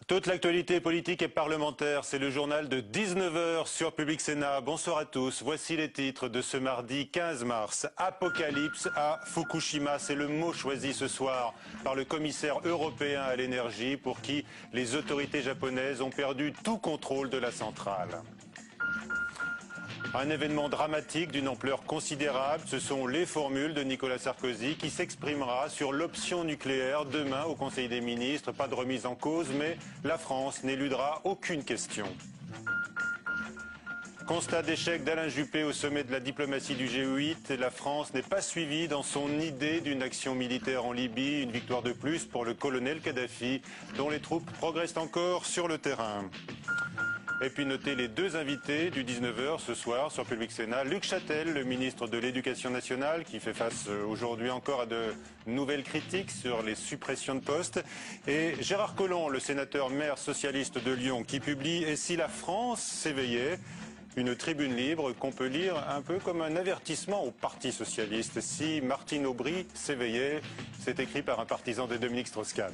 Toute l'actualité politique et parlementaire, c'est le journal de 19h sur Public Sénat. Bonsoir à tous. Voici les titres de ce mardi 15 mars. Apocalypse à Fukushima, c'est le mot choisi ce soir par le commissaire européen à l'énergie pour qui les autorités japonaises ont perdu tout contrôle de la centrale. Un événement dramatique d'une ampleur considérable, ce sont les formules de Nicolas Sarkozy qui s'exprimera sur l'option nucléaire demain au Conseil des ministres. Pas de remise en cause, mais la France n'éludera aucune question. Constat d'échec d'Alain Juppé au sommet de la diplomatie du G8. La France n'est pas suivie dans son idée d'une action militaire en Libye. Une victoire de plus pour le colonel Kadhafi, dont les troupes progressent encore sur le terrain. Et puis notez les deux invités du 19h ce soir sur Public Sénat. Luc Châtel, le ministre de l'Éducation nationale, qui fait face aujourd'hui encore à de nouvelles critiques sur les suppressions de postes. Et Gérard Collomb, le sénateur maire socialiste de Lyon, qui publie « Et si la France s'éveillait ?» Une tribune libre qu'on peut lire un peu comme un avertissement au Parti socialiste. Si Martine Aubry s'éveillait, c'est écrit par un partisan de Dominique Strauss-Kahn.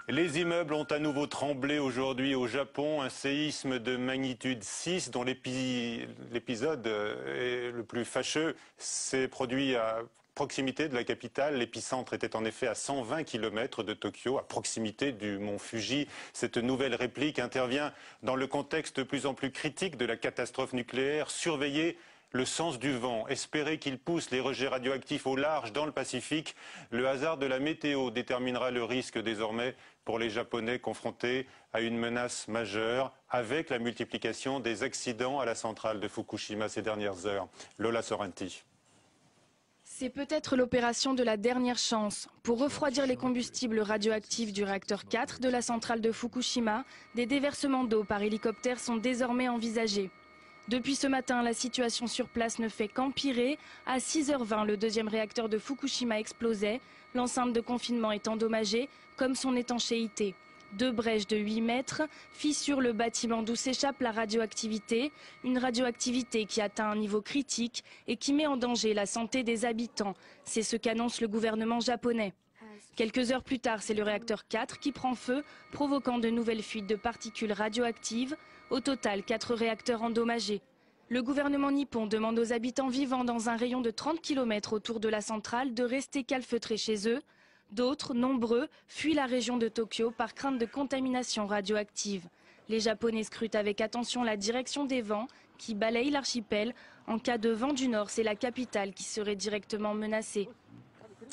Les immeubles ont à nouveau tremblé aujourd'hui au Japon. Un séisme de magnitude 6 dont l'épisode le plus fâcheux s'est produit à proximité de la capitale. L'épicentre était en effet à 120 km de Tokyo, à proximité du mont Fuji. Cette nouvelle réplique intervient dans le contexte de plus en plus critique de la catastrophe nucléaire. Surveillée le sens du vent, espérer qu'il pousse les rejets radioactifs au large dans le Pacifique. Le hasard de la météo déterminera le risque désormais pour les Japonais confrontés à une menace majeure avec la multiplication des accidents à la centrale de Fukushima ces dernières heures. Lola Sorrenti. C'est peut-être l'opération de la dernière chance. Pour refroidir les combustibles radioactifs du réacteur 4 de la centrale de Fukushima, des déversements d'eau par hélicoptère sont désormais envisagés. Depuis ce matin, la situation sur place ne fait qu'empirer. À 6h20, le deuxième réacteur de Fukushima explosait. L'enceinte de confinement est endommagée, comme son étanchéité. 2 brèches de 8 mètres fissurent le bâtiment d'où s'échappe la radioactivité. Une radioactivité qui atteint un niveau critique et qui met en danger la santé des habitants. C'est ce qu'annonce le gouvernement japonais. Quelques heures plus tard, c'est le réacteur 4 qui prend feu, provoquant de nouvelles fuites de particules radioactives. Au total, 4 réacteurs endommagés. Le gouvernement nippon demande aux habitants vivant dans un rayon de 30 km autour de la centrale de rester calfeutrés chez eux. D'autres, nombreux, fuient la région de Tokyo par crainte de contamination radioactive. Les Japonais scrutent avec attention la direction des vents qui balayent l'archipel. En cas de vent du nord, c'est la capitale qui serait directement menacée.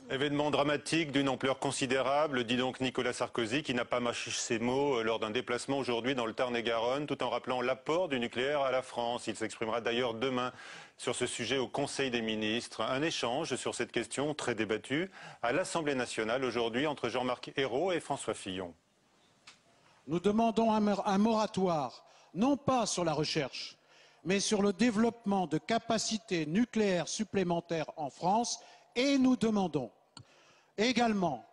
Événement dramatique d'une ampleur considérable, dit donc Nicolas Sarkozy, qui n'a pas mâché ses mots lors d'un déplacement aujourd'hui dans le Tarn-et-Garonne, tout en rappelant l'apport du nucléaire à la France. Il s'exprimera d'ailleurs demain sur ce sujet au Conseil des ministres. Un échange sur cette question très débattue à l'Assemblée nationale aujourd'hui entre Jean-Marc Ayrault et François Fillon. Nous demandons un moratoire, non pas sur la recherche, mais sur le développement de capacités nucléaires supplémentaires en France. Et nous demandons également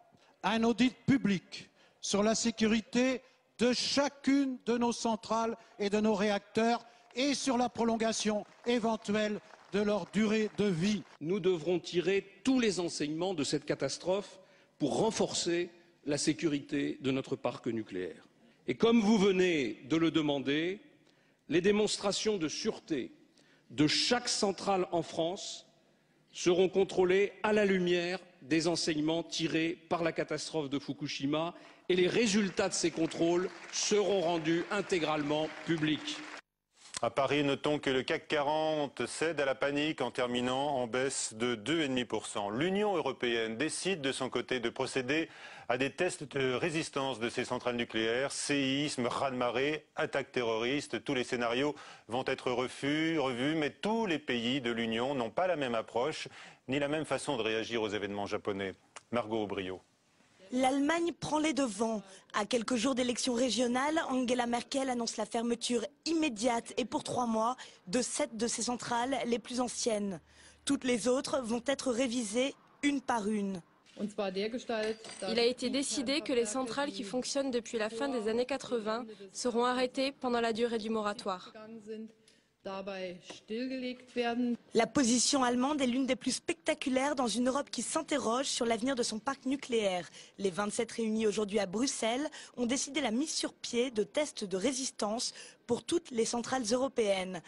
un audit public sur la sécurité de chacune de nos centrales et de nos réacteurs et sur la prolongation éventuelle de leur durée de vie. Nous devrons tirer tous les enseignements de cette catastrophe pour renforcer la sécurité de notre parc nucléaire. Et comme vous venez de le demander, les démonstrations de sûreté de chaque centrale en France seront contrôlées à la lumière des enseignements tirés par la catastrophe de Fukushima et les résultats de ces contrôles seront rendus intégralement publics. À Paris, notons que le CAC 40 cède à la panique en terminant en baisse de 2,5%. L'Union européenne décide de son côté de procéder à des tests de résistance de ces centrales nucléaires. Séisme, raz-de-marée, attaques terroristes, tous les scénarios vont être revus, mais tous les pays de l'Union n'ont pas la même approche, ni la même façon de réagir aux événements japonais. Margot Aubrio. L'Allemagne prend les devants. À quelques jours d'élections régionales, Angela Merkel annonce la fermeture immédiate et pour 3 mois de 7 de ses centrales les plus anciennes. Toutes les autres vont être révisées une par une. Il a été décidé que les centrales qui fonctionnent depuis la fin des années 80 seront arrêtées pendant la durée du moratoire. La position allemande est l'une des plus spectaculaires dans une Europe qui s'interroge sur l'avenir de son parc nucléaire. Les 27 réunis aujourd'hui à Bruxelles ont décidé la mise sur pied de tests de résistance pour toutes les centrales européennes.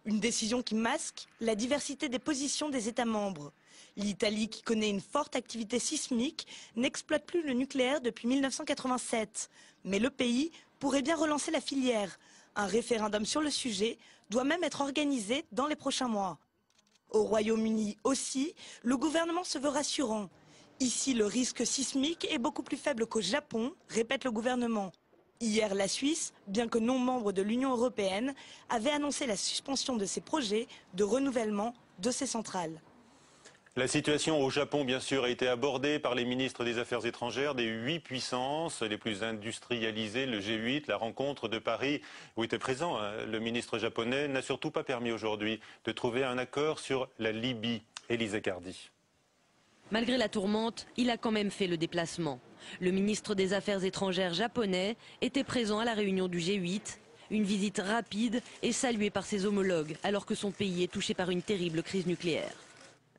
Une décision qui masque la diversité des positions des États membres. L'Italie, qui connaît une forte activité sismique, n'exploite plus le nucléaire depuis 1987. Mais le pays pourrait bien relancer la filière. Un référendum sur le sujet doit même être organisé dans les prochains mois. Au Royaume-Uni aussi, le gouvernement se veut rassurant. Ici, le risque sismique est beaucoup plus faible qu'au Japon, répète le gouvernement. Hier, la Suisse, bien que non membre de l'Union européenne, avait annoncé la suspension de ses projets de renouvellement de ses centrales. La situation au Japon, bien sûr, a été abordée par les ministres des Affaires étrangères des 8 puissances les plus industrialisées, le G8. La rencontre de Paris, où était présent le ministre japonais, n'a surtout pas permis aujourd'hui de trouver un accord sur la Libye. Élise Cardi. Malgré la tourmente, il a quand même fait le déplacement. Le ministre des Affaires étrangères japonais était présent à la réunion du G8. Une visite rapide et saluée par ses homologues, alors que son pays est touché par une terrible crise nucléaire.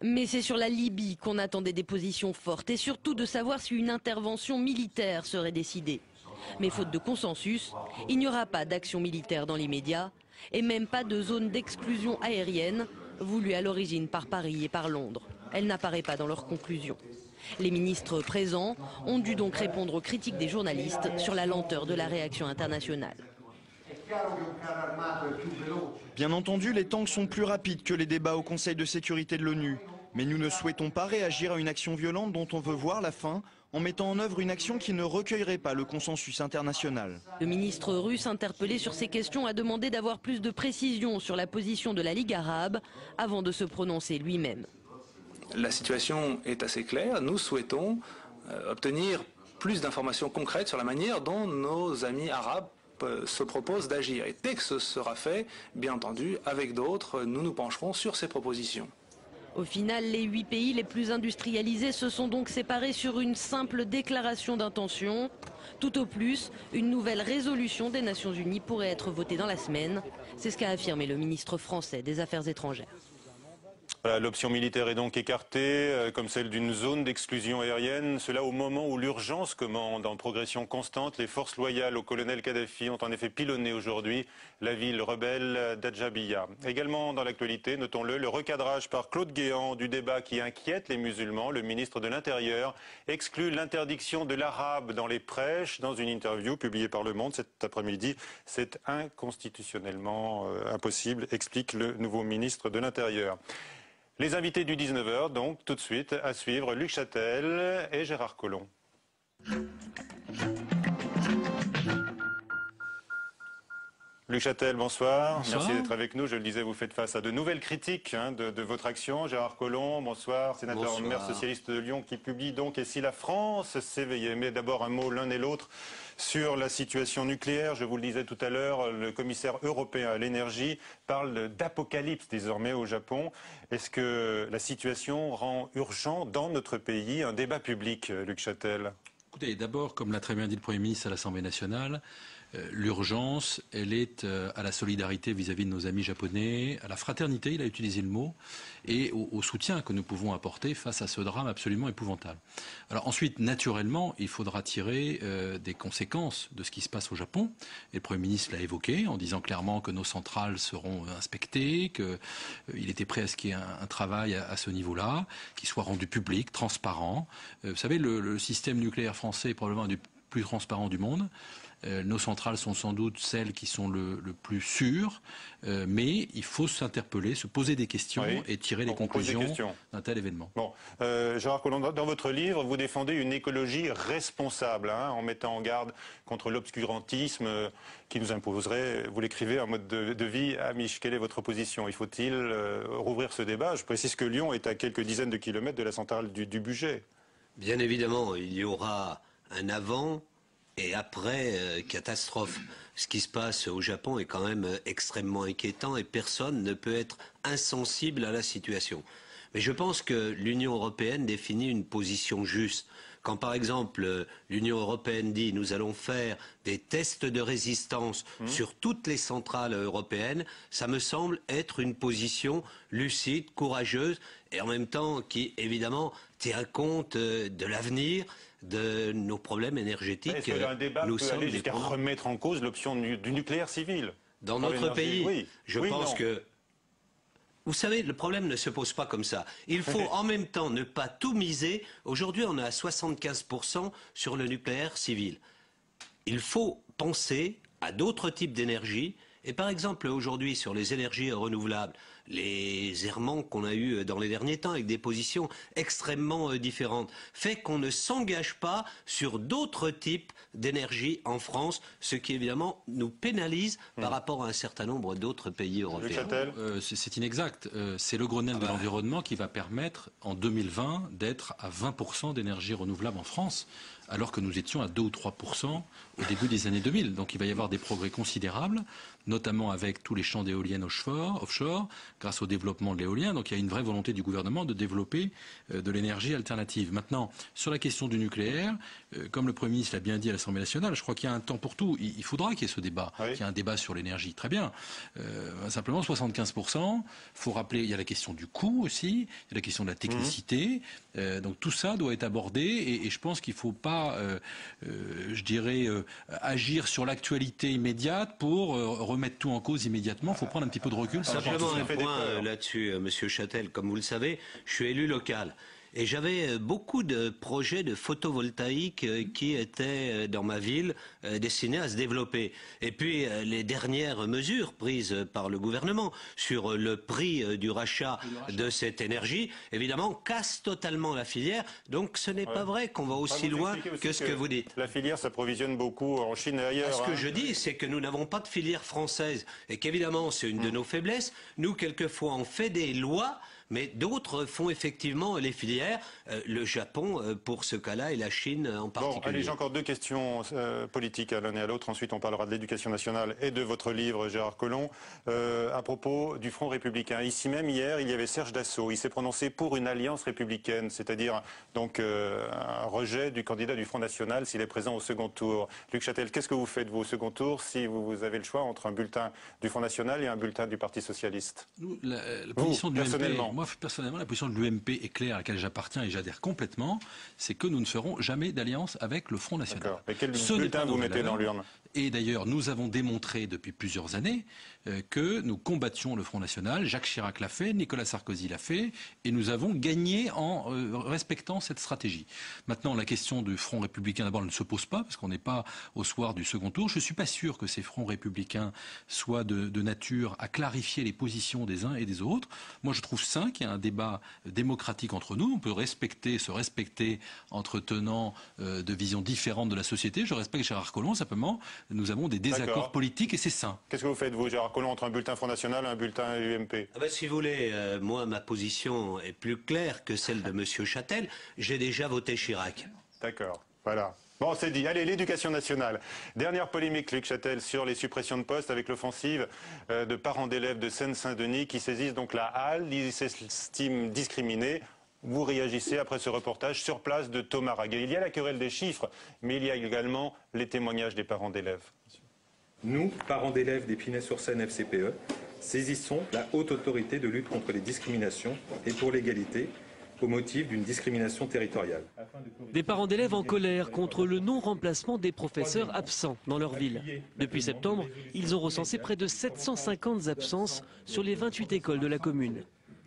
Mais c'est sur la Libye qu'on attendait des positions fortes et surtout de savoir si une intervention militaire serait décidée. Mais faute de consensus, il n'y aura pas d'action militaire dans l'immédiat et même pas de zone d'exclusion aérienne voulue à l'origine par Paris et par Londres. Elle n'apparaît pas dans leurs conclusions. Les ministres présents ont dû donc répondre aux critiques des journalistes sur la lenteur de la réaction internationale. Bien entendu, les tanks sont plus rapides que les débats au Conseil de sécurité de l'ONU. Mais nous ne souhaitons pas réagir à une action violente dont on veut voir la fin, en mettant en œuvre une action qui ne recueillerait pas le consensus international. Le ministre russe interpellé sur ces questions a demandé d'avoir plus de précisions sur la position de la Ligue arabe avant de se prononcer lui-même. La situation est assez claire. Nous souhaitons obtenir plus d'informations concrètes sur la manière dont nos amis arabes se proposent d'agir. Et dès que ce sera fait, bien entendu, avec d'autres, nous nous pencherons sur ces propositions. Au final, les 8 pays les plus industrialisés se sont donc séparés sur une simple déclaration d'intention. Tout au plus, une nouvelle résolution des Nations Unies pourrait être votée dans la semaine. C'est ce qu'a affirmé le ministre français des Affaires étrangères. Voilà, l'option militaire est donc écartée, comme celle d'une zone d'exclusion aérienne. Cela au moment où l'urgence commande en progression constante. Les forces loyales au colonel Kadhafi ont en effet pilonné aujourd'hui la ville rebelle d'Adjabiya. Également dans l'actualité, notons-le, le recadrage par Claude Guéant du débat qui inquiète les musulmans. Le ministre de l'Intérieur exclut l'interdiction de l'arabe dans les prêches. Dans une interview publiée par Le Monde cet après-midi, c'est inconstitutionnellement impossible, explique le nouveau ministre de l'Intérieur. Les invités du 19h, donc, tout de suite, à suivre, Luc Châtel et Gérard Collomb. Luc Châtel, bonsoir. Merci d'être avec nous. Je le disais, vous faites face à de nouvelles critiques de votre action. Gérard Collomb, bonsoir, sénateur maire socialiste de Lyon, qui publie donc « Et si la France s'éveillait ?» Mais d'abord un mot l'un et l'autre sur la situation nucléaire. Je vous le disais tout à l'heure, le commissaire européen à l'énergie parle d'apocalypse désormais au Japon. Est-ce que la situation rend urgent dans notre pays un débat public, Luc Châtel? Écoutez, d'abord, comme l'a très bien dit le Premier ministre à l'Assemblée nationale, l'urgence, elle est à la solidarité vis-à-vis de nos amis japonais, à la fraternité, il a utilisé le mot, et au soutien que nous pouvons apporter face à ce drame absolument épouvantable. Alors ensuite, naturellement, il faudra tirer des conséquences de ce qui se passe au Japon. Et le Premier ministre l'a évoqué en disant clairement que nos centrales seront inspectées, qu'il était prêt à ce qu'il y ait un travail à ce niveau-là, qui soit rendu public, transparent. Vous savez, le système nucléaire français est probablement un des plus transparents du monde. Nos centrales sont sans doute celles qui sont le plus sûres, mais il faut s'interpeller, se poser des questions et tirer les conclusions d'un tel événement. Bon, Gérard Collomb, dans votre livre, vous défendez une écologie responsable, en mettant en garde contre l'obscurantisme qui nous imposerait, vous l'écrivez, un mode de vie amiche. Quelle est votre position? Il faut-il rouvrir ce débat? Je précise que Lyon est à quelques dizaines de kilomètres de la centrale du Bugey. Bien évidemment, il y aura un avant et après catastrophe. Ce qui se passe au Japon est quand même extrêmement inquiétant et personne ne peut être insensible à la situation. Mais je pense que l'Union européenne définit une position juste. Quand par exemple l'Union européenne dit nous allons faire des tests de résistance sur toutes les centrales européennes, ça me semble être une position lucide, courageuse et en même temps qui évidemment tient compte de l'avenir, de nos problèmes énergétiques. Est-ce qu'un débat peut aller jusqu'à remettre en cause l'option du nucléaire civil? Dans notre pays, je pense que... Vous savez, le problème ne se pose pas comme ça. Il faut en même temps ne pas tout miser. Aujourd'hui, on est à 75% sur le nucléaire civil. Il faut penser à d'autres types d'énergie. Et par exemple, aujourd'hui, sur les énergies renouvelables, les errements qu'on a eus dans les derniers temps avec des positions extrêmement différentes fait qu'on ne s'engage pas sur d'autres types d'énergie en France, ce qui évidemment nous pénalise par rapport à un certain nombre d'autres pays européens. C'est inexact. C'est le Grenelle de l'environnement qui va permettre en 2020 d'être à 20% d'énergie renouvelable en France, alors que nous étions à 2 ou 3% au début des années 2000. Donc il va y avoir des progrès considérables, notamment avec tous les champs d'éoliennes offshore, grâce au développement de l'éolien. Donc il y a une vraie volonté du gouvernement de développer de l'énergie alternative. Maintenant, sur la question du nucléaire, comme le Premier ministre l'a bien dit à l'Assemblée nationale, je crois qu'il y a un temps pour tout. Il faudra qu'il y ait ce débat, qu'il y ait un débat sur l'énergie. Très bien. Simplement, 75%, il faut rappeler, il y a la question du coût aussi, il y a la question de la technicité. Donc tout ça doit être abordé et je pense qu'il ne faut pas, je dirais, agir sur l'actualité immédiate pour remettre tout en cause immédiatement. Il faut prendre un petit peu de recul. Simplement un point là-dessus, Monsieur Châtel. Comme vous le savez, je suis élu local. Et j'avais beaucoup de projets de photovoltaïque qui étaient dans ma ville destinés à se développer. Et puis les dernières mesures prises par le gouvernement sur le prix du rachat de cette énergie, évidemment, cassent totalement la filière. Donc ce n'est pas vrai qu'on va aussi loin que ce que vous dites. La filière s'approvisionne beaucoup en Chine et ailleurs. Ce que je dis, c'est que nous n'avons pas de filière française. Et qu'évidemment, c'est une de nos faiblesses. Nous, quelquefois, on fait des lois, mais d'autres font effectivement les filières. Le Japon, pour ce cas-là, et la Chine en particulier. Bon, allez, j'ai encore deux questions politiques à l'un et à l'autre. Ensuite, on parlera de l'éducation nationale et de votre livre, Gérard Collomb, à propos du Front républicain. Ici même, hier, il y avait Serge Dassault. Il s'est prononcé pour une alliance républicaine, c'est-à-dire donc un rejet du candidat du Front national s'il est présent au second tour. Luc Châtel, qu'est-ce que vous faites, vous, au second tour, si vous avez le choix entre un bulletin du Front national et un bulletin du Parti socialiste? Nous, la position de l'UMP, moi, personnellement, la position de l'UMP est claire, à laquelle j'appartiens et j'adhère complètement, c'est que nous ne ferons jamais d'alliance avec le Front national. Mais quel bulletin vous mettez dans l'urne? Et d'ailleurs, nous avons démontré depuis plusieurs années que nous combattions le Front national. Jacques Chirac l'a fait, Nicolas Sarkozy l'a fait, et nous avons gagné en respectant cette stratégie. Maintenant, la question du Front républicain, d'abord, elle ne se pose pas, parce qu'on n'est pas au soir du second tour. Je ne suis pas sûr que ces fronts républicains soient de nature à clarifier les positions des uns et des autres. Moi, je trouve sain qu'il y ait un débat démocratique entre nous. On peut se respecter entre tenants de visions différentes de la société. Je respecte Gérard Collomb, simplement, nous avons des désaccords politiques et c'est sain. Qu'est-ce que vous faites, vous, Gérard Collomb, entre un bulletin Front national et un bulletin UMP? Si vous voulez, moi, ma position est plus claire que celle de M. Châtel. J'ai déjà voté Chirac. D'accord, voilà. Bon, c'est dit. Allez, l'éducation nationale. Dernière polémique, Luc Châtel, sur les suppressions de postes avec l'offensive de parents d'élèves de Seine-Saint-Denis qui saisissent donc la halle, ils s'estiment discriminés. Vous réagissez après ce reportage sur place de Thomas Raguet. Il y a la querelle des chiffres, mais il y a également les témoignages des parents d'élèves. Nous, parents d'élèves d'Épinay-sur-Seine FCPE, saisissons la haute autorité de lutte contre les discriminations et pour l'égalité au motif d'une discrimination territoriale. Des parents d'élèves en colère contre le non-remplacement des professeurs absents dans leur ville. Depuis septembre, ils ont recensé près de 750 absences sur les 28 écoles de la commune.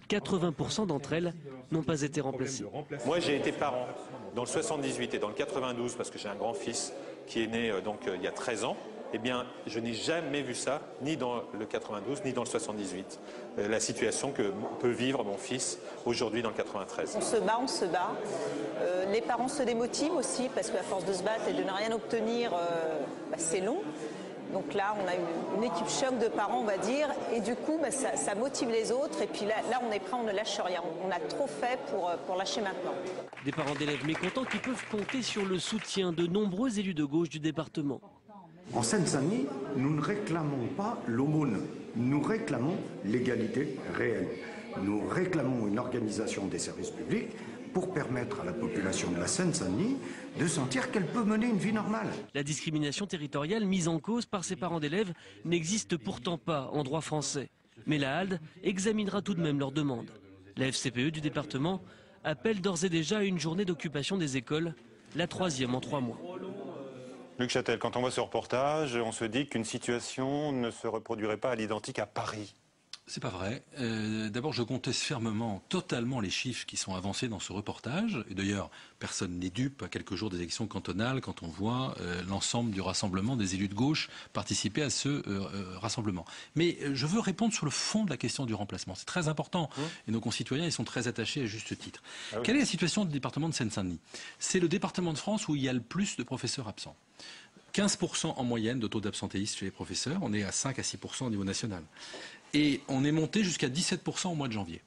80% d'entre elles n'ont pas été remplacées. Moi, j'ai été parent dans le 78 et dans le 92 parce que j'ai un grand-fils qui est né il y a 13 ans. Eh bien, je n'ai jamais vu ça, ni dans le 92, ni dans le 78. La situation que peut vivre mon fils aujourd'hui dans le 93. On se bat. Les parents se démotivent aussi parce qu'à force de se battre et de ne rien obtenir, c'est long. Donc là, on a une équipe choc de parents, on va dire, et du coup, ça motive les autres. Et puis là, on est prêt, on ne lâche rien. On a trop fait pour lâcher maintenant. Des parents d'élèves mécontents qui peuvent compter sur le soutien de nombreux élus de gauche du département. En Seine-Saint-Denis, nous ne réclamons pas l'aumône, nous réclamons l'égalité réelle. Nous réclamons une organisation des services publics pour permettre à la population de la Seine-Saint-Denis de sentir qu'elle peut mener une vie normale. La discrimination territoriale mise en cause par ces parents d'élèves n'existe pourtant pas en droit français. Mais la HALDE examinera tout de même leur demande. La FCPE du département appelle d'ores et déjà à une journée d'occupation des écoles, la 3e en 3 mois. Luc Châtel, quand on voit ce reportage, on se dit qu'une situation ne se reproduirait pas à l'identique à Paris. C'est pas vrai. D'abord, je conteste fermement, totalement les chiffres qui sont avancés dans ce reportage. Et d'ailleurs, personne n'est dupe à quelques jours des élections cantonales quand on voit l'ensemble du rassemblement des élus de gauche participer à ce rassemblement. Mais je veux répondre sur le fond de la question du remplacement. C'est très important. Et nos concitoyens, ils sont très attachés à juste titre. Ah oui. Quelle est la situation du département de Seine-Saint-Denis? C'est le département de France où il y a le plus de professeurs absents. 15% en moyenne de taux d'absentéisme chez les professeurs. On est à 5 à 6% au niveau national. Et on est monté jusqu'à 17% au mois de janvier.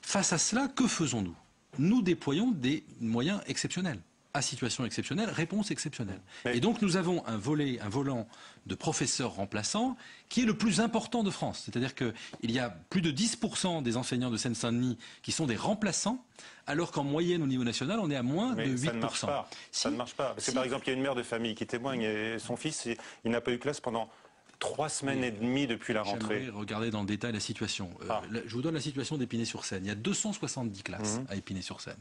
Face à cela, que faisons-nous? Nous déployons des moyens exceptionnels. À situation exceptionnelle, réponse exceptionnelle. Et donc nous avons un volant de professeurs remplaçants qui est le plus important de France. C'est-à-dire qu'il y a plus de 10% des enseignants de Seine-Saint-Denis qui sont des remplaçants, alors qu'en moyenne au niveau national, on est à moins de 8%. Ça ne marche pas. Ça ne marche pas. Parce que par exemple, il y a une mère de famille qui témoigne, et son fils, il n'a pas eu classe pendant 3 semaines et demie depuis la rentrée. J'aimerais regarder dans le détail la situation. Je vous donne la situation d'Épinay-sur-Seine. Il y a 270 classes à Épinay-sur-Seine.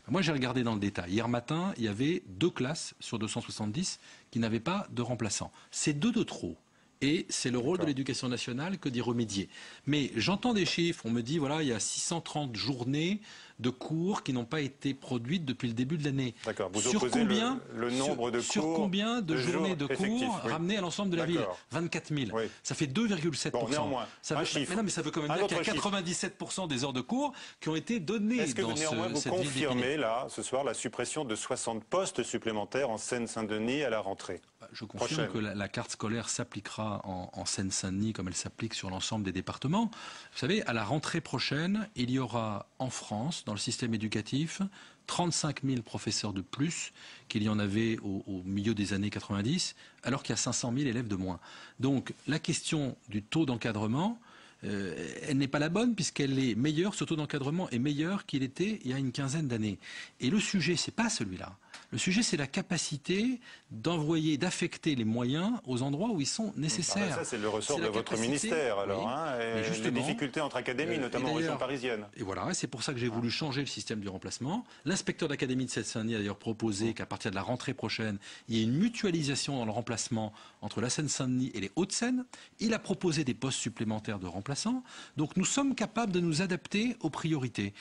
Moi, j'ai regardé dans le détail. Hier matin, il y avait 2 classes sur 270 qui n'avaient pas de remplaçants. C'est 2 de trop. Et c'est le rôle de l'éducation nationale que d'y remédier. Mais j'entends des chiffres. On me dit, voilà, il y a 630 journées de cours qui n'ont pas été produites depuis le début de l'année. D'accord. Vous sur opposez combien, le nombre de cours sur combien de journées de cours ramenées à l'ensemble de la ville? 24 000. Oui. Ça fait 2,7%. Bon, néanmoins, ça veut, mais non, mais ça veut quand même dire qu'il y a 97% des heures de cours qui ont été données Est-ce que dans néanmoins vous confirmez là, ce soir, la suppression de 60 postes supplémentaires en Seine-Saint-Denis à la rentrée? Je confirme que la carte scolaire s'appliquera en Seine-Saint-Denis comme elle s'applique sur l'ensemble des départements. Vous savez, à la rentrée prochaine, il y aura en France, dans le système éducatif, 35 000 professeurs de plus qu'il y en avait au milieu des années 90, alors qu'il y a 500 000 élèves de moins. Donc la question du taux d'encadrement, elle n'est pas la bonne puisqu'elle est meilleure, ce taux d'encadrement est meilleur qu'il était il y a une quinzaine d'années. Et le sujet, c'est pas celui-là. Le sujet, c'est la capacité d'envoyer, d'affecter les moyens aux endroits où ils sont nécessaires. Ça, c'est le ressort de votre ministère, alors. Oui. Et les difficultés entre académies, notamment en région parisienne. Et voilà, c'est pour ça que j'ai voulu changer le système du remplacement. L'inspecteur d'académie de Seine-Saint-Denis a d'ailleurs proposé qu'à partir de la rentrée prochaine, il y ait une mutualisation dans le remplacement entre la Seine-Saint-Denis et les Hauts-de-Seine. Il a proposé des postes supplémentaires de remplaçants. Donc nous sommes capables de nous adapter aux priorités.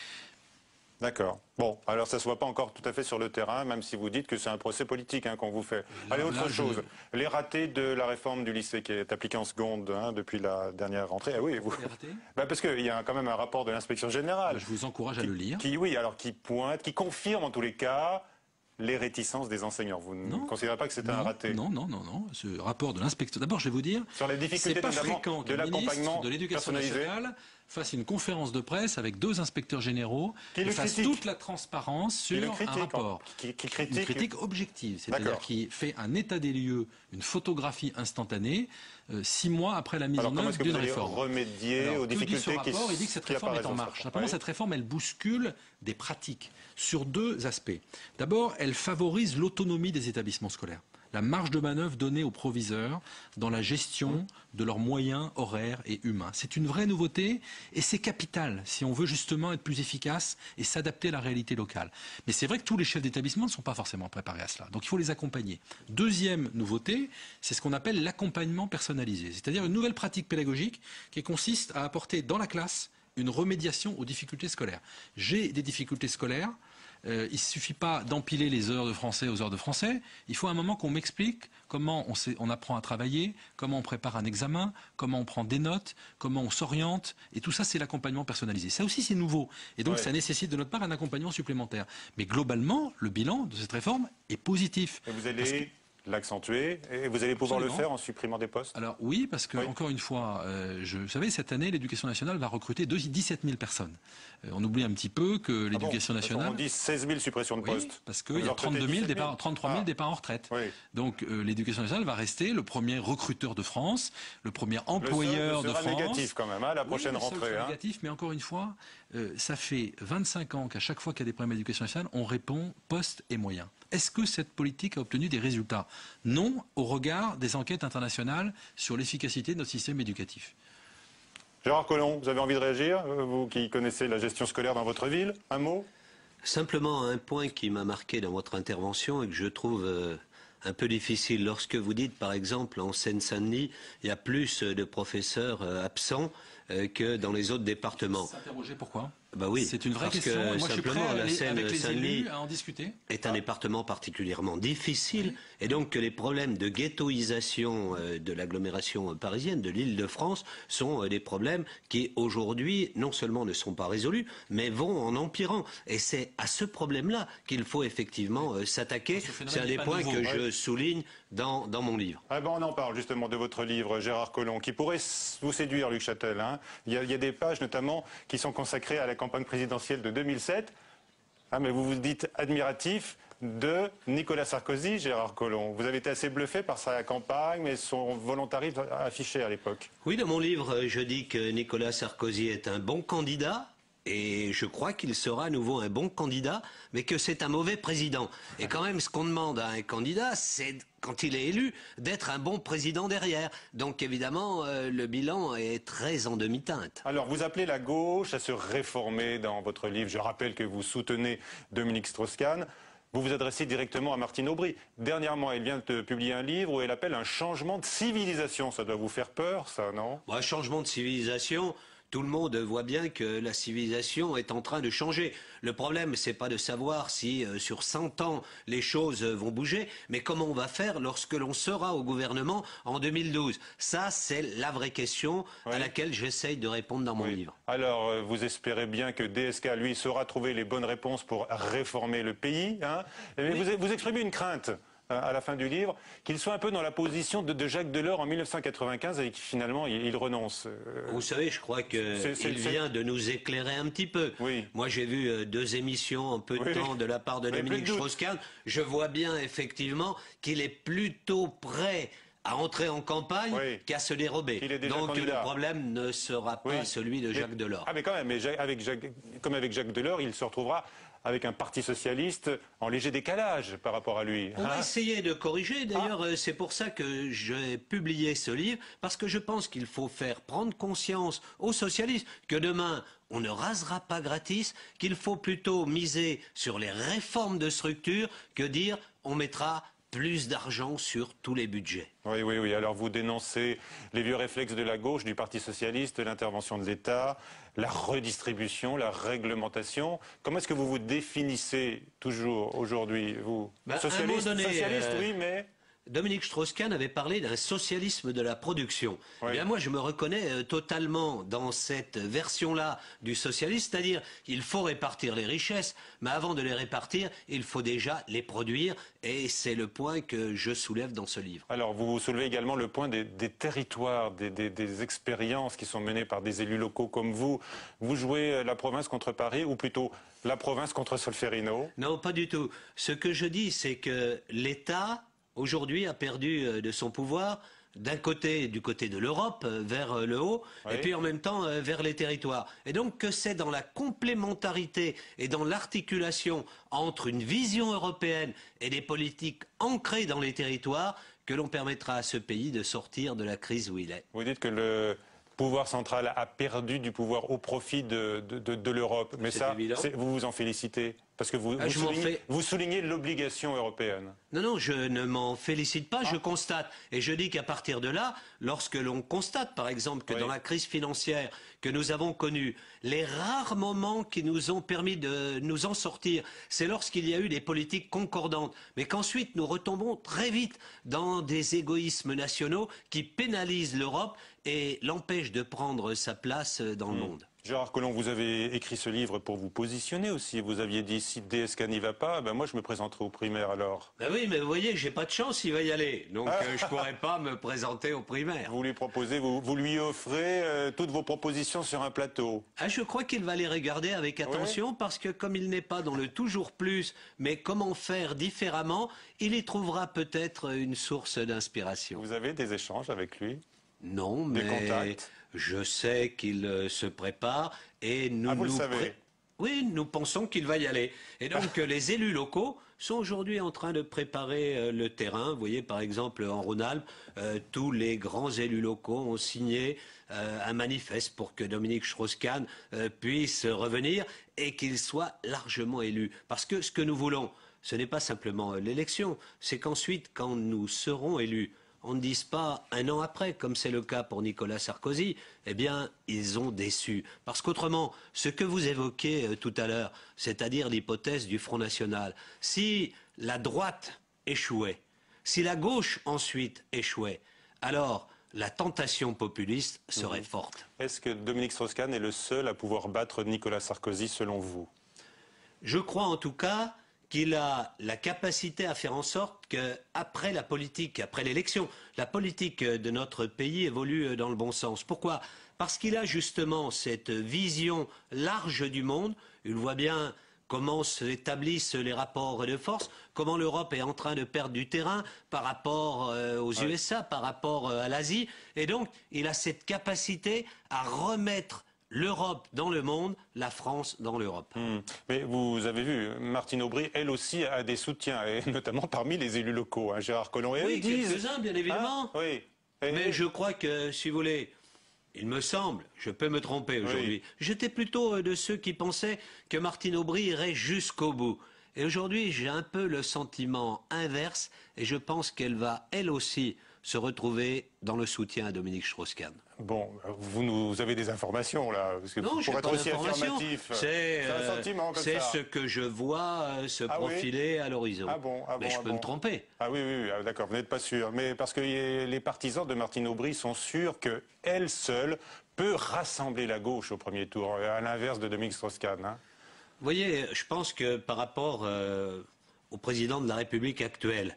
D'accord. Bon, alors ça ne se voit pas encore tout à fait sur le terrain, même si vous dites que c'est un procès politique qu'on vous fait. Allez, autre chose. Les ratés de la réforme du lycée qui est appliquée en seconde depuis la dernière rentrée. Ah oui, vous... Les ratés parce qu'il y a quand même un rapport de l'inspection générale. Je vous encourage à le lire. Qui pointe, qui confirme en tous les cas les réticences des enseignants. Vous ne considérez pas que c'est un raté? Non. Ce rapport de l'inspecteur... D'abord, je vais vous dire... Sur les difficultés de l'accompagnement de l'éducation nationale fasse une conférence de presse avec 2 inspecteurs généraux et fasse toute la transparence sur un rapport. Qui critique. Une critique objective, c'est-à-dire qui fait un état des lieux, une photographie instantanée, 6 mois après la mise en œuvre d'une réforme. Remédier aux difficultés qui il dit que cette réforme est en marche. Simplement, cette réforme, elle bouscule des pratiques sur 2 aspects. D'abord, elle favorise l'autonomie des établissements scolaires. La marge de manœuvre donnée aux proviseurs dans la gestion de leurs moyens horaires et humains. C'est une vraie nouveauté et c'est capital si on veut justement être plus efficace et s'adapter à la réalité locale. Mais c'est vrai que tous les chefs d'établissement ne sont pas forcément préparés à cela. Donc il faut les accompagner. Deuxième nouveauté, c'est ce qu'on appelle l'accompagnement personnalisé. C'est-à-dire une nouvelle pratique pédagogique qui consiste à apporter dans la classe une remédiation aux difficultés scolaires. J'ai des difficultés scolaires. Il ne suffit pas d'empiler les heures de français aux heures de français. Il faut un moment qu'on m'explique comment on apprend à travailler, comment on prépare un examen, comment on prend des notes, comment on s'oriente. Et tout ça, c'est l'accompagnement personnalisé. Ça aussi, c'est nouveau. Et donc, ça nécessite de notre part un accompagnement supplémentaire. Mais globalement, le bilan de cette réforme est positif. Et vous allez l'accentuer. Et vous allez pouvoir Absolument. le faire en supprimant des postes? Alors oui, parce que, encore une fois, vous savez, cette année, l'éducation nationale va recruter 17 000 personnes. On oublie un petit peu que l'éducation nationale... On dit 16 000 suppressions de postes. Oui, parce qu'il y a 33 000 départs en retraite. Oui. Donc l'éducation nationale va rester le premier recruteur de France, le premier employeur de France. Le solde sera négatif quand même, la prochaine rentrée. Le solde négatif, mais encore une fois, ça fait 25 ans qu'à chaque fois qu'il y a des problèmes d'éducation nationale, on répond postes et moyens. Est-ce que cette politique a obtenu des résultats? Non, au regard des enquêtes internationales sur l'efficacité de notre système éducatif. Gérard Collomb, vous avez envie de réagir, vous qui connaissez la gestion scolaire dans votre ville? Un mot? Simplement un point qui m'a marqué dans votre intervention et que je trouve un peu difficile. Lorsque vous dites, par exemple, en Seine-Saint-Denis, il y a plus de professeurs absents que dans les autres départements. S'interroger pourquoi? Bah oui, c'est une vraie parce question. que Moi, je suis prêt simplement, la avec les Seine-Saint-Denis élus à en discuter. est un département particulièrement difficile, et donc que les problèmes de ghettoisation de l'agglomération parisienne, de l'Île-de-France, sont des problèmes qui aujourd'hui non seulement ne sont pas résolus, mais vont en empirant. Et c'est à ce problème-là qu'il faut effectivement s'attaquer. C'est un des points que je souligne dans mon livre. Ah ben on en parle justement de votre livre, Gérard Collomb, qui pourrait vous séduire, Luc Châtel. Hein. Il y a des pages notamment qui sont consacrées à la campagne présidentielle de 2007. Ah, mais vous vous dites admiratif de Nicolas Sarkozy, Gérard Collomb. Vous avez été assez bluffé par sa campagne, mais son volontarisme affiché à l'époque. Oui, dans mon livre, je dis que Nicolas Sarkozy est un bon candidat. Et je crois qu'il sera à nouveau un bon candidat, mais que c'est un mauvais président. Et quand même, ce qu'on demande à un candidat, c'est, quand il est élu, d'être un bon président derrière. Donc évidemment, le bilan est très en demi-teinte. Alors, vous appelez la gauche à se réformer dans votre livre. Je rappelle que vous soutenez Dominique Strauss-Kahn. Vous vous adressez directement à Martine Aubry. Dernièrement, elle vient de publier un livre où elle appelle un changement de civilisation. Ça doit vous faire peur, ça, non? Un changement de civilisation... Tout le monde voit bien que la civilisation est en train de changer. Le problème, c'est pas de savoir si sur 100 ans les choses vont bouger, mais comment on va faire lorsque l'on sera au gouvernement en 2012. Ça, c'est la vraie question à laquelle j'essaye de répondre dans mon livre. Alors, vous espérez bien que DSK, lui, saura trouver les bonnes réponses pour réformer le pays, hein? Mais vous exprimez une crainte à la fin du livre, qu'il soit un peu dans la position de Jacques Delors en 1995 et que finalement il renonce. Vous savez, je crois qu'il vient de nous éclairer un petit peu. Oui. Moi, j'ai vu 2 émissions en peu de temps de la part de Dominique Strauss-Kahn. Je vois bien effectivement qu'il est plutôt prêt à entrer en campagne qu'à se dérober. Donc le problème ne sera pas celui de Jacques Delors. Ah mais quand même, comme avec Jacques Delors, il se retrouvera avec un parti socialiste en léger décalage par rapport à lui. On va essayer de corriger. D'ailleurs, c'est pour ça que j'ai publié ce livre, parce que je pense qu'il faut faire prendre conscience aux socialistes que demain, on ne rasera pas gratis, qu'il faut plutôt miser sur les réformes de structure que dire on mettra plus d'argent sur tous les budgets. Oui. Alors vous dénoncez les vieux réflexes de la gauche, du Parti socialiste, l'intervention de l'État, la redistribution, la réglementation. Comment est-ce que vous vous définissez toujours aujourd'hui, vous? Socialiste, oui, mais... Dominique Strauss-Kahn avait parlé d'un socialisme de la production. Eh bien, moi, je me reconnais totalement dans cette version-là du socialisme, c'est-à-dire qu'il faut répartir les richesses, mais avant de les répartir, il faut déjà les produire, et c'est le point que je soulève dans ce livre. Alors, vous soulevez également le point des territoires, des expériences qui sont menées par des élus locaux comme vous. Vous jouez la province contre Paris, ou plutôt la province contre Solferino? Non, pas du tout. Ce que je dis, c'est que l'État aujourd'hui a perdu de son pouvoir, d'un côté, du côté de l'Europe, vers le haut, et puis en même temps vers les territoires. Et donc que c'est dans la complémentarité et dans l'articulation entre une vision européenne et des politiques ancrées dans les territoires que l'on permettra à ce pays de sortir de la crise où il est. Vous dites que le pouvoir central a perdu du pouvoir au profit de l'Europe. Mais ça, vous vous en félicitez? Parce que vous soulignez l'obligation européenne. Non, je ne m'en félicite pas, je constate. Et je dis qu'à partir de là, lorsque l'on constate, par exemple, que dans la crise financière que nous avons connue, les rares moments qui nous ont permis de nous en sortir, c'est lorsqu'il y a eu des politiques concordantes. Mais qu'ensuite, nous retombons très vite dans des égoïsmes nationaux qui pénalisent l'Europe et l'empêchent de prendre sa place dans le monde. Gérard Collomb, vous avez écrit ce livre pour vous positionner aussi. Vous aviez dit, si DSK n'y va pas, ben moi je me présenterai aux primaires alors. Ben oui, mais vous voyez, j'ai pas de chance, il va y aller. Donc je pourrais pas me présenter aux primaires. Vous lui proposez, vous lui offrez toutes vos propositions sur un plateau. Ah, je crois qu'il va les regarder avec attention parce que comme il n'est pas dans le toujours plus, mais comment faire différemment, il y trouvera peut-être une source d'inspiration. Vous avez des échanges avec lui? Non, mais... Des contacts? Je sais qu'il se prépare et vous le savez. Oui, nous pensons qu'il va y aller. Et donc les élus locaux sont aujourd'hui en train de préparer le terrain. Vous voyez par exemple en Rhône-Alpes, tous les grands élus locaux ont signé un manifeste pour que Dominique Strauss-Kahn puisse revenir et qu'il soit largement élu. Parce que ce que nous voulons, ce n'est pas simplement l'élection, c'est qu'ensuite, quand nous serons élus, on ne dise pas un an après, comme c'est le cas pour Nicolas Sarkozy, eh bien, ils ont déçu. Parce qu'autrement, ce que vous évoquez tout à l'heure, c'est-à-dire l'hypothèse du Front National, si la droite échouait, si la gauche ensuite échouait, alors la tentation populiste serait forte. Est-ce que Dominique Strauss-Kahn est le seul à pouvoir battre Nicolas Sarkozy, selon vous? Je crois en tout cas qu'il a la capacité à faire en sorte qu'après la politique, après l'élection, la politique de notre pays évolue dans le bon sens. Pourquoi? Parce qu'il a justement cette vision large du monde. Il voit bien comment s'établissent les rapports de force, comment l'Europe est en train de perdre du terrain par rapport aux USA, par rapport à l'Asie. Et donc, il a cette capacité à remettre l'Europe dans le monde, la France dans l'Europe. Mais vous avez vu, Martine Aubry, elle aussi a des soutiens, et notamment parmi les élus locaux, hein, Gérard Collomb. Oui, quelques-uns, bien évidemment. Oui. Mais je crois que, si vous voulez, il me semble, je peux me tromper aujourd'hui, j'étais plutôt de ceux qui pensaient que Martine Aubry irait jusqu'au bout. Et aujourd'hui, j'ai un peu le sentiment inverse, et je pense qu'elle va, elle aussi, se retrouver dans le soutien à Dominique Strauss-Kahn. Bon, vous avez des informations là, parce que non, pour être aussi affirmatif, c'est un sentiment comme ça. C'est ce que je vois se profiler à l'horizon. Mais je peux me tromper. Ah oui, d'accord, vous n'êtes pas sûr. Mais parce que les partisans de Martine Aubry sont sûrs qu'elle seule peut rassembler la gauche au premier tour, à l'inverse de Dominique Strauss-Kahn. Hein. Vous voyez, je pense que par rapport au président de la République actuelle,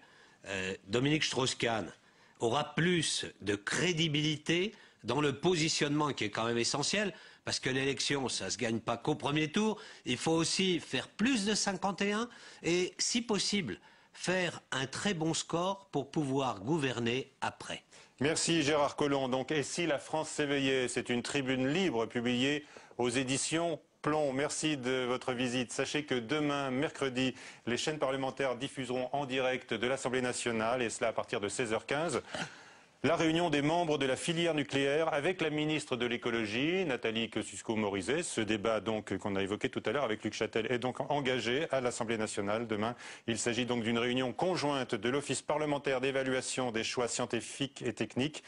Dominique Strauss-Kahn aura plus de crédibilité dans le positionnement qui est quand même essentiel, parce que l'élection, ça ne se gagne pas qu'au premier tour. Il faut aussi faire plus de 51 et, si possible, faire un très bon score pour pouvoir gouverner après. Merci Gérard Collomb. Donc, et si la France s'éveillait, c'est une tribune libre publiée aux éditions Plomb. Merci de votre visite. Sachez que demain, mercredi, les chaînes parlementaires diffuseront en direct de l'Assemblée nationale, et cela à partir de 16h15. La réunion des membres de la filière nucléaire avec la ministre de l'écologie, Nathalie Kosciusko-Morizet. Ce débat donc qu'on a évoqué tout à l'heure avec Luc Châtel est donc engagé à l'Assemblée nationale demain. Il s'agit donc d'une réunion conjointe de l'Office parlementaire d'évaluation des choix scientifiques et techniques,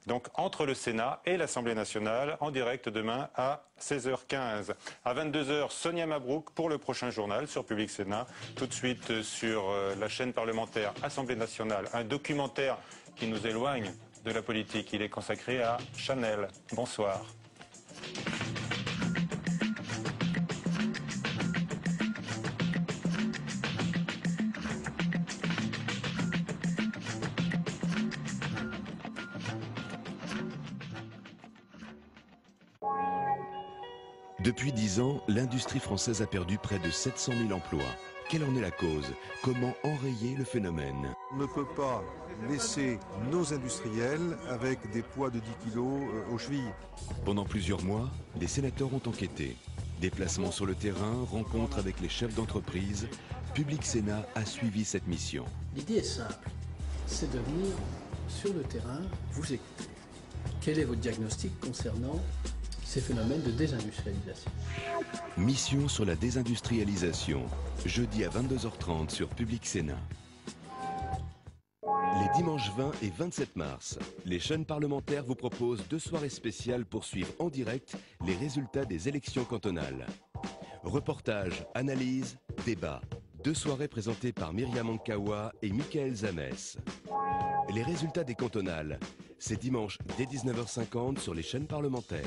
donc entre le Sénat et l'Assemblée nationale, en direct demain à 16h15. À 22h, Sonia Mabrouk pour le prochain journal sur Public Sénat. Tout de suite sur la chaîne parlementaire Assemblée nationale, un documentaire qui nous éloigne de la politique. Il est consacré à Chanel. Bonsoir. Depuis 10 ans, l'industrie française a perdu près de 700 000 emplois. Quelle en est la cause? Comment enrayer le phénomène? On ne peut pas laisser nos industriels avec des poids de 10 kilos aux chevilles. Pendant plusieurs mois, les sénateurs ont enquêté. Déplacements sur le terrain, rencontres avec les chefs d'entreprise, Public Sénat a suivi cette mission. L'idée est simple, c'est de venir sur le terrain, vous écouter. Quel est votre diagnostic concernant ces phénomènes de désindustrialisation? Mission sur la désindustrialisation, jeudi à 22h30 sur Public Sénat. Les dimanches 20 et 27 mars, les chaînes parlementaires vous proposent 2 soirées spéciales pour suivre en direct les résultats des élections cantonales. Reportages, analyses, débats. 2 soirées présentées par Myriam Ankawa et Michael Zamès. Les résultats des cantonales, c'est dimanche dès 19h50 sur les chaînes parlementaires.